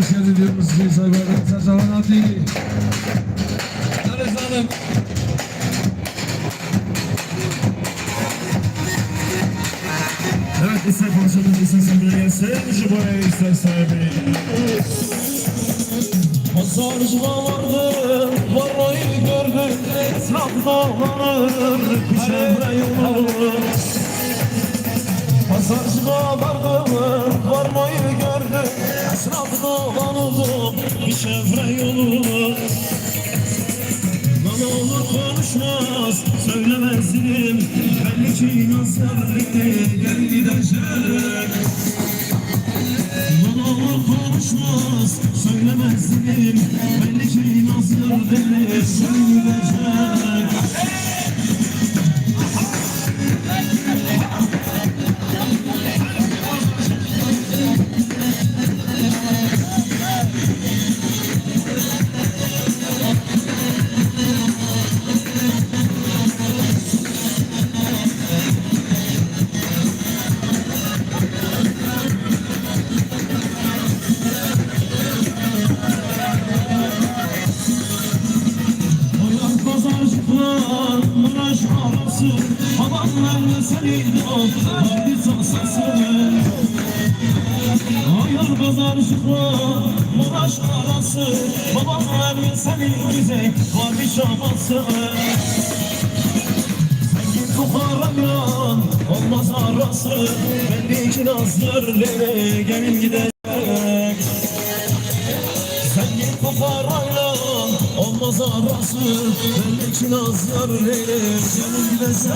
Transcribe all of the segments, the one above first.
Hoş geldin diyoruz. Sayın Sarıhan Adi. Sevci boya ise sahibi. Pazarcığa vardım, varmayı gördüm. Etraf dağlanır, çevre yolur. Pazarcığa vardım, varmayı gördüm. Etraf dağlanır, bir çevre yolur. Lan olur konuşmaz, söylemezdim. Belli ki nazarlığı gel gidecek. Lan olur konuşmaz, söylemezdim. Belli ki nazarlığı gel gidecek. Mıraş arası, havanlarla senin haydi tasasın. Ayar pazarcıklar, Mıraş arası, babanlarla senin bize var bir şaması. Sen git Bukhara'yla olmaz arası, bendeki nazlarla gelin gidecek. Sen git Bukhara'yla olmaz arası, bendeki nazlar neyle canım gidecek.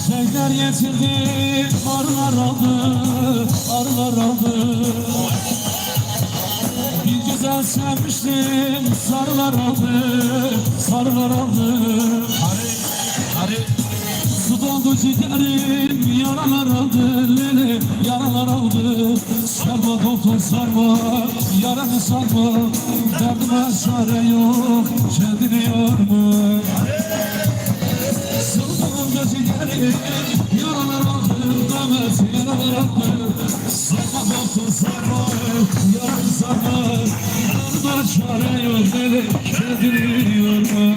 Çiçekler getirdi, arılar aldı, arılar aldı. Bir güzel sevmiştim, sarılar aldı, sarılar aldı. Su doldu ciğerim, yaralar aldı, lele, yaralar aldı. Sarma doktor sarma, yaranı sarma, derdime çare yok, kendini yorma. Yaralar aldım, damet yaralar aldım. Sarma doktor sarma, yaranı sarma, derdime çare yok, lele, kendini yorma.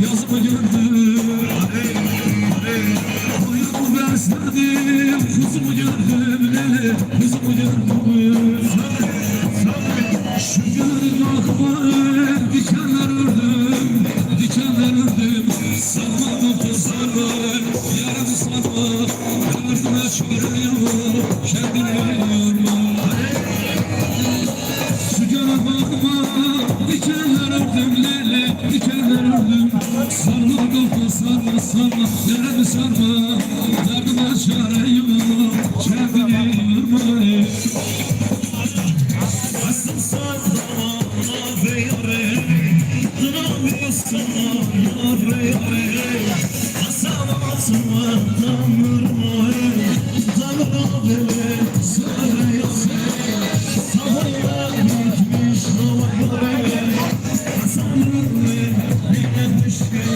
Yazımı gördüm, oyunumu besledim, kuzumu gördüm, lele, kuzumu gördüm. Şu gönül akbarı, dikenler ördüm, dikenler ördüm. Sarma doktor sarma, yaramı sarma, derdime çare yok, kendini yorma. Şu gönül bakma, dikenler ördüm, lele, dikenler ördüm. Sarma doktor sarma, sarma, yaramı sarma, derdime çare yok, kendini yorma. Asıl sarma, ave yare, dönemi sana yare yare. Asal asma, damırma, damırma, sarı yare. Havaya gitmiş hava yare, asalırme, yine düşkün.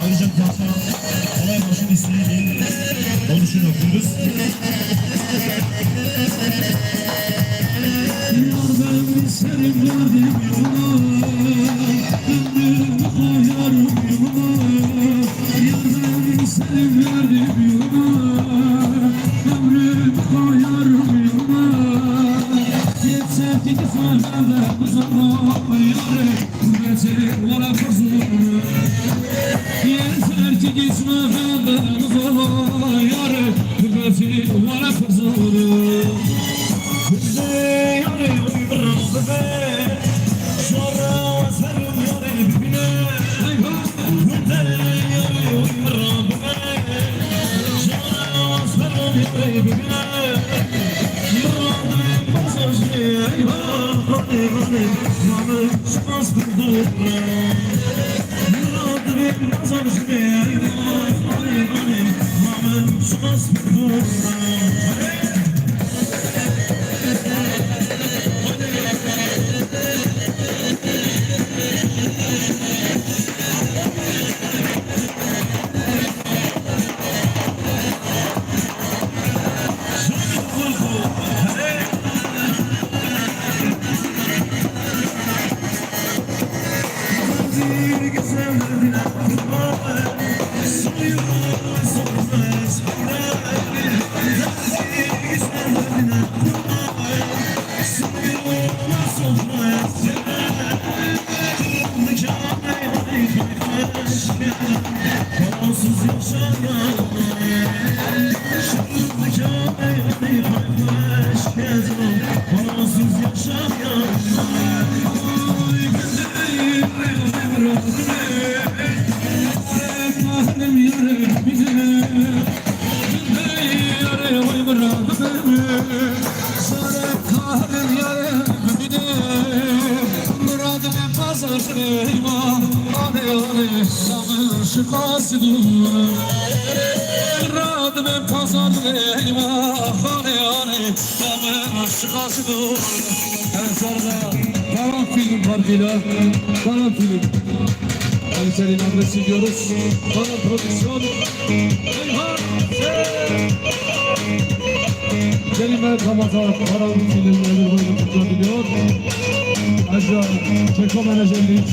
Ayrıca Gülşah olay başın isteği değil. Oluşunu okuyoruz. Yar ben serim verdim yola, ömrümü koyarım yola. Yar ben serim verdim yola, ömrümü koyarım yola. Yeter ki ifadede uzama yâre, gurbeti valla kuzum. Yeter ki gitme benden uzama yâre, gurbeti valla kuzum. Karanfilin Kayseri'nin adresi diyoruz. Karan prodüksiyon. Kelime Kamata Karanfilin ömür boyunca kutlanıyor. Ayrıca Keko menajerlik,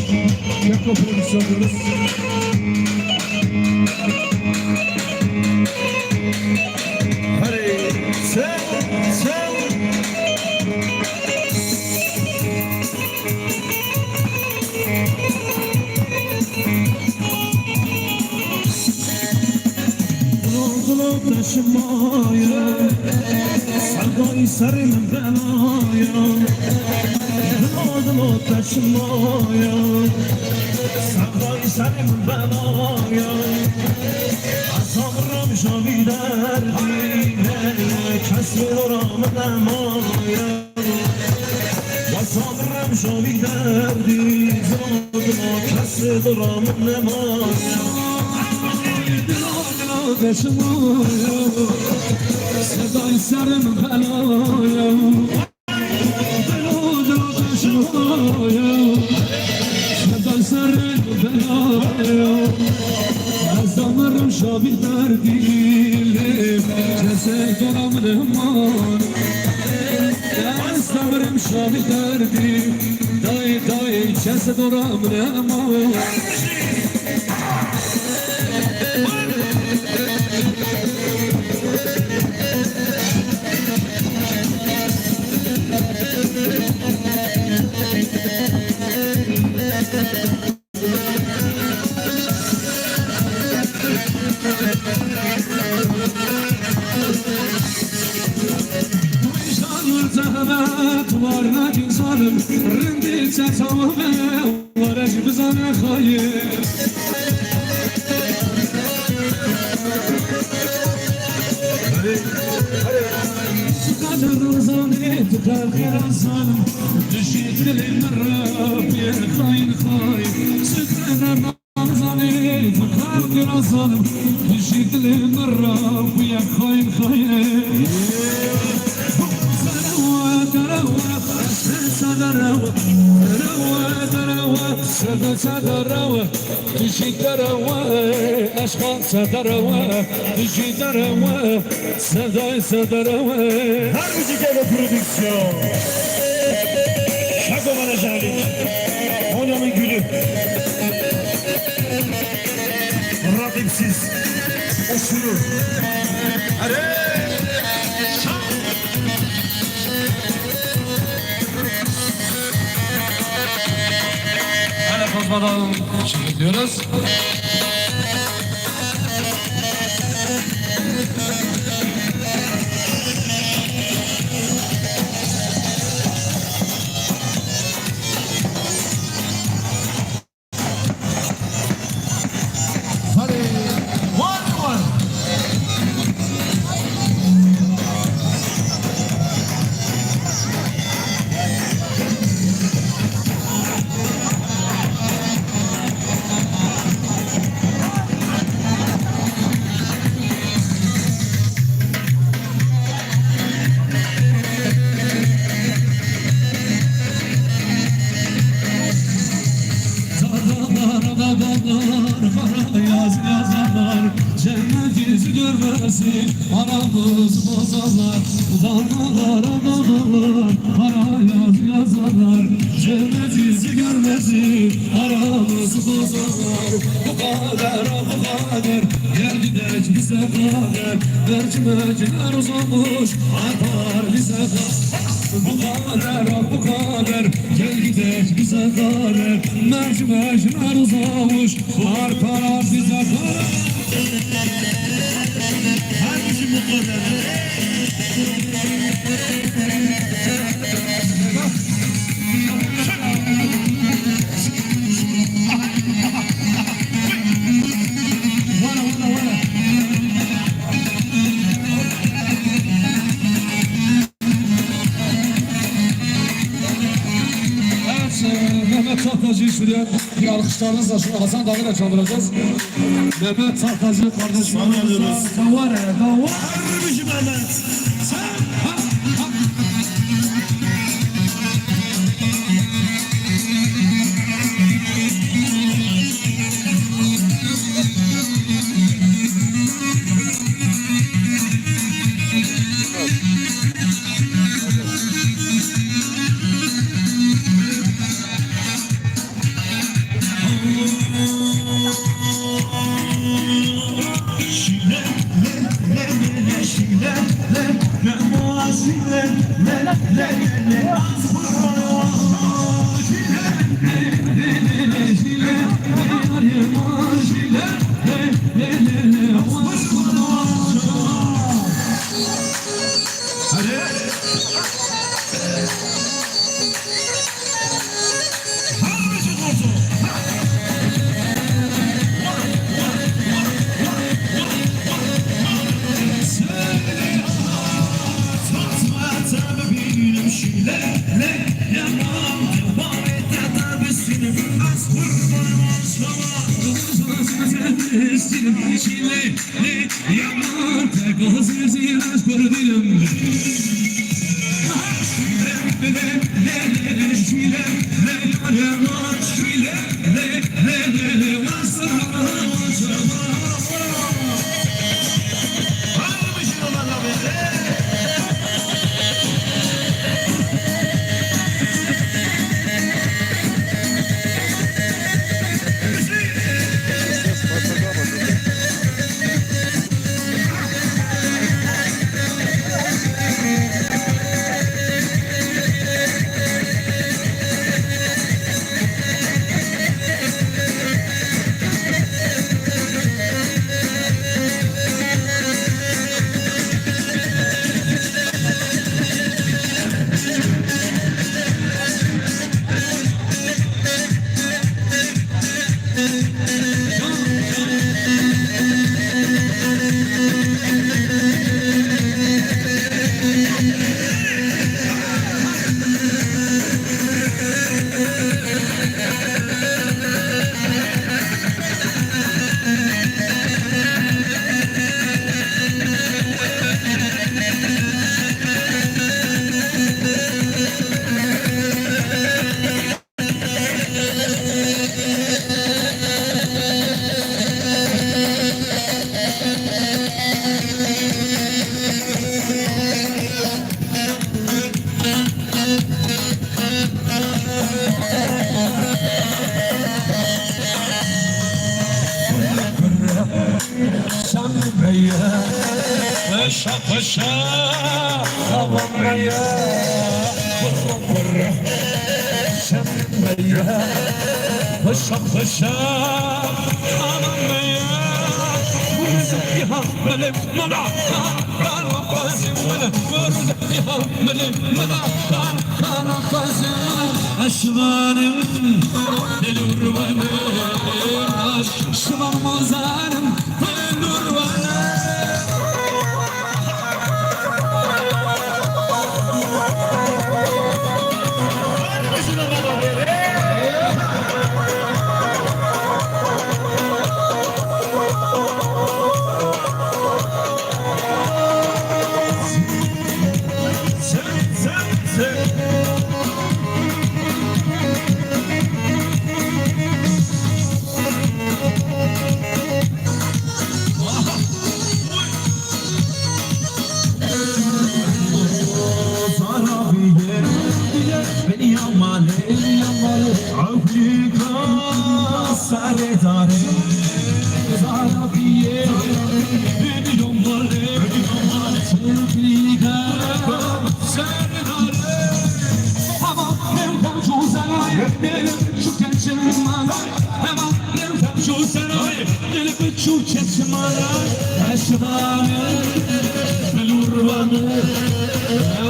Keko prodüksiyon diyoruz. Hadi sen. Taşımaya Sargayı sarım belaya Adımı taşımaya Sargayı sarım belaya Azamırım şavi derdine Kesmin oramı demaya Azamırım şavi derdine Kesmin oramı demaya Taşımaya Sedayı sarım belaya Belada taşımaya Sedayı sarım belaya Azamırım şabi derdilim Cezek olamın eman ömrüm şahit derdi Dayı dayı kese doram nema zahmet var ne insanım Rindil çatamame var ecbizane hayır Kader zannet kader zanım Düşit dilim Rab ya hain hain Sütrener zannet kader zanım Düşit dilim Rab ya hain hain تدروا تجي دروا أشقى تدروا تجي دروا سدروا Her müzikale prodüksiyon. Şako menajerlik. Hocamın gülü. Rakipsiz. Osurur. Hadi. Bozmadan çekiyoruz. Hadi. One. Cennet yüzü görmesin aramız bozarlar Dağlar dağlar para yazarlar Cennet yüzü görmesin aramız bozarlar Bu kader gel gidek bize kader Mercimekler uzamış atar bize kader Bu kader gel gidek bize kader Mercimekler uzamış atar bize kader Hangisi mutlu eder? Mehmet Tahtacı'yı şuraya bir alkışlarınızla şu Hasan Dağı'yı da çaldıracağız. Mehmet Tahtacı kardeşim. Davare. Harbisi Mehmet. paşa aman ya vurra sen ya paşa paşa aman ya vurza ya benim mana kana fazim vurza ya benim mana kana fazim aşvarım delurvanım aşvarım ozarım delurvanım Şu çeşmana aşıvanı belurvanı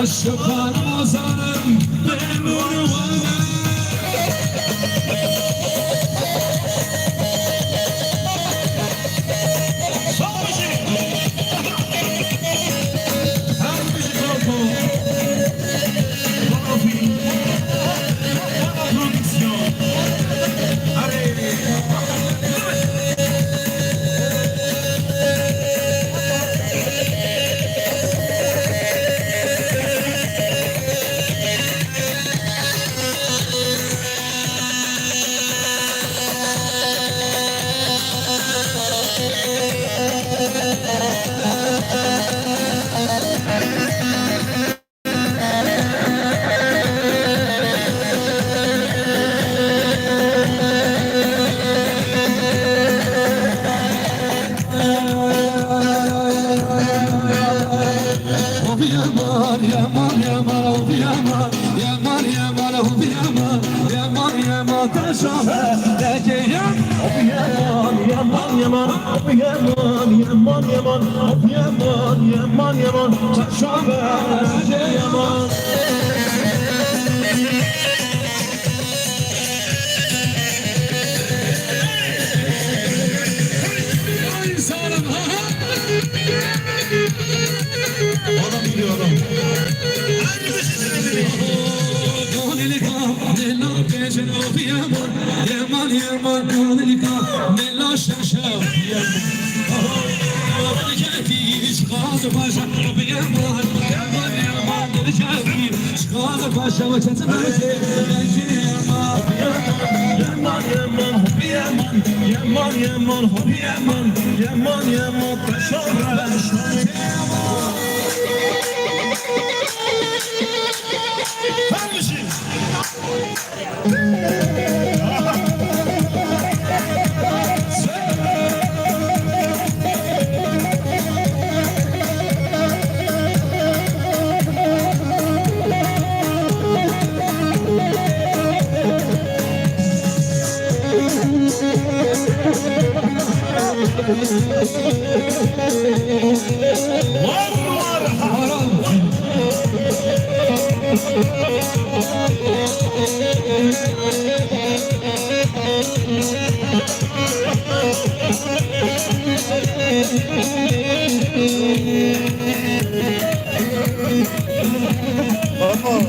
aşıvan ozanım belurvanı Aha.